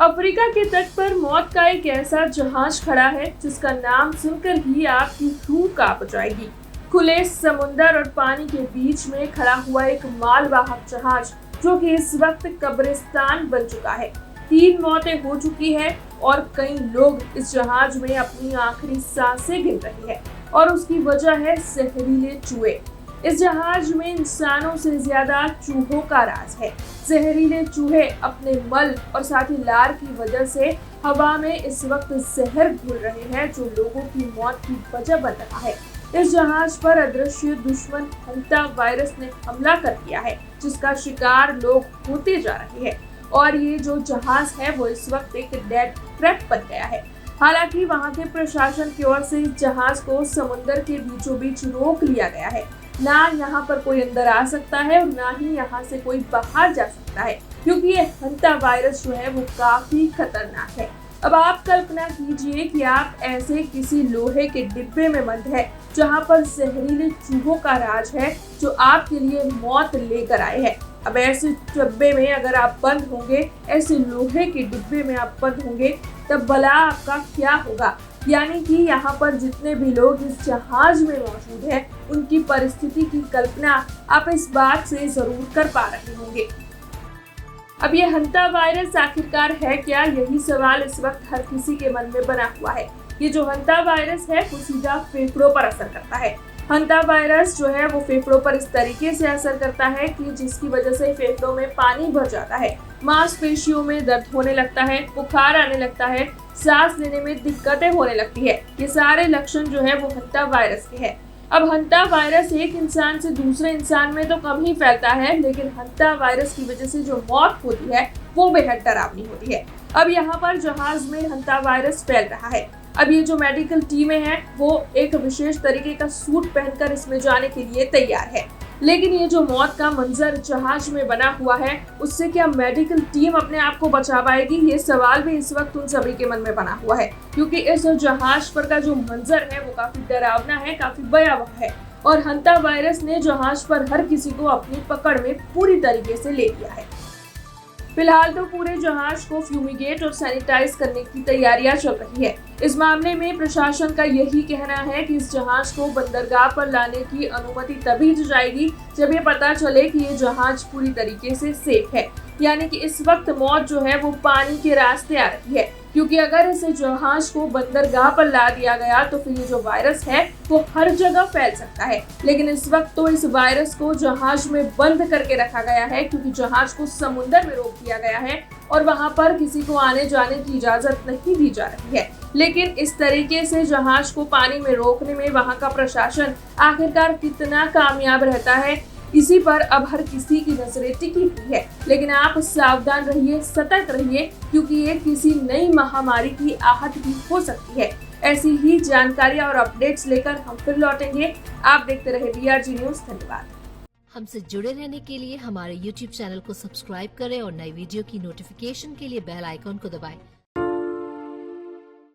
Africa के तट पर मौत का एक ऐसा जहाज खड़ा है जिसका नाम सुनकर ही आपकी रूह कांप जाएगी। खुले समुंदर और पानी के बीच में खड़ा हुआ एक मालवाहक जहाज जो कि इस वक्त कब्रिस्तान बन चुका है। 3 मौतें हो चुकी है और कई लोग इस जहाज में अपनी आखिरी सांसें गिन रहे हैं और उसकी वजह है जहरीले चूहे। इस जहाज में इंसानों से ज्यादा चूहों का राज है। जहरीले चूहे अपने मल और साथ ही लार की वजह से हवा में इस वक्त जहर घुल रहे हैं जो लोगों की मौत की वजह बन रहा है। इस जहाज पर अदृश्य दुश्मन हंता वायरस ने हमला कर दिया है जिसका शिकार लोग होते जा रहे हैं और ये जो जहाज है वो इस वक्त एक डेड ट्रैप बन गया है। हालांकि वहां के प्रशासन की ओर से इस जहाज को समुद्र के बीचों बीच रोक लिया गया है। ना यहाँ पर कोई अंदर आ सकता है और ना ही यहाँ से कोई बाहर जा सकता है क्योंकि ये हंता वायरस जो है वो काफी खतरनाक है। अब आप कल्पना कीजिए कि आप ऐसे किसी लोहे के डिब्बे में बंद है जहाँ पर जहरीले चूहों का राज है जो आपके लिए मौत लेकर आए हैं। अब ऐसे डिब्बे में अगर आप बंद होंगे, ऐसे लोहे के डिब्बे में आप बंद होंगे, तब भला आपका क्या होगा। यानी कि यहाँ पर जितने भी लोग इस जहाज में मौजूद हैं, उनकी परिस्थिति की कल्पना आप इस बात से जरूर कर पा रहे होंगे। अब ये हंता वायरस आखिरकार है क्या, यही सवाल इस वक्त हर किसी के मन में बना हुआ है। ये जो हंता वायरस है वो सीधा फेफड़ों पर असर करता है। हंता वायरस जो है वो फेफड़ों पर इस तरीके से असर करता है कि जिसकी वजह से फेफड़ों में पानी भर जाता है, मांसपेशियों में दर्द होने लगता है, बुखार आने लगता है, सांस लेने में दिक्कतें होने लगती है। ये सारे लक्षण जो है वो हंता वायरस के हैं। अब हंता वायरस एक इंसान से दूसरे इंसान में तो कम ही फैलता है, लेकिन हंता वायरस की वजह से जो मौत होती है वो बेहद डरावनी होती है। अब यहाँ पर जहाज में हंता वायरस फैल रहा है। अब ये जो मेडिकल टीमें हैं वो एक विशेष तरीके का सूट पहनकर इसमें जाने के लिए तैयार है, लेकिन ये जो मौत का मंजर जहाज में बना हुआ है उससे क्या मेडिकल टीम अपने आप को बचा पाएगी, ये सवाल भी इस वक्त उन सभी के मन में बना हुआ है क्योंकि इस जहाज पर का जो मंजर है वो काफी डरावना है, काफी भयावह है और हंता वायरस ने जहाज पर हर किसी को अपनी पकड़ में पूरी तरीके से ले लिया है। फिलहाल तो पूरे जहाज को फ्यूमिगेट और सैनिटाइज करने की तैयारियां चल रही है। इस मामले में प्रशासन का यही कहना है कि इस जहाज को बंदरगाह पर लाने की अनुमति तभी दी जाएगी जब ये पता चले कि ये जहाज पूरी तरीके से सेफ है। यानी कि इस वक्त मौत जो है वो पानी के रास्ते आ रही है क्योंकि अगर इस जहाज को बंदरगाह पर ला दिया गया तो फिर ये जो वायरस है वो हर जगह फैल सकता है। लेकिन इस वक्त तो इस वायरस को जहाज में बंद करके रखा गया है क्योंकि जहाज को समुद्र में रोक दिया गया है और वहां पर किसी को आने जाने की इजाजत नहीं दी जा रही है। लेकिन इस तरीके से जहाज को पानी में रोकने में वहां का प्रशासन आखिरकार कितना कामयाब रहता है, इसी पर अब हर किसी की नजरें टिकी हुई है। लेकिन आप सावधान रहिए, सतर्क रहिए क्योंकि ये किसी नई महामारी की आहट भी हो सकती है। ऐसी ही जानकारी और अपडेट्स लेकर हम फिर लौटेंगे। आप देखते रहे BRG न्यूज। धन्यवाद। हमसे जुड़े रहने के लिए हमारे YouTube चैनल को सब्सक्राइब करें और नई वीडियो की नोटिफिकेशन के लिए बेल आइकॉन को दबाएं।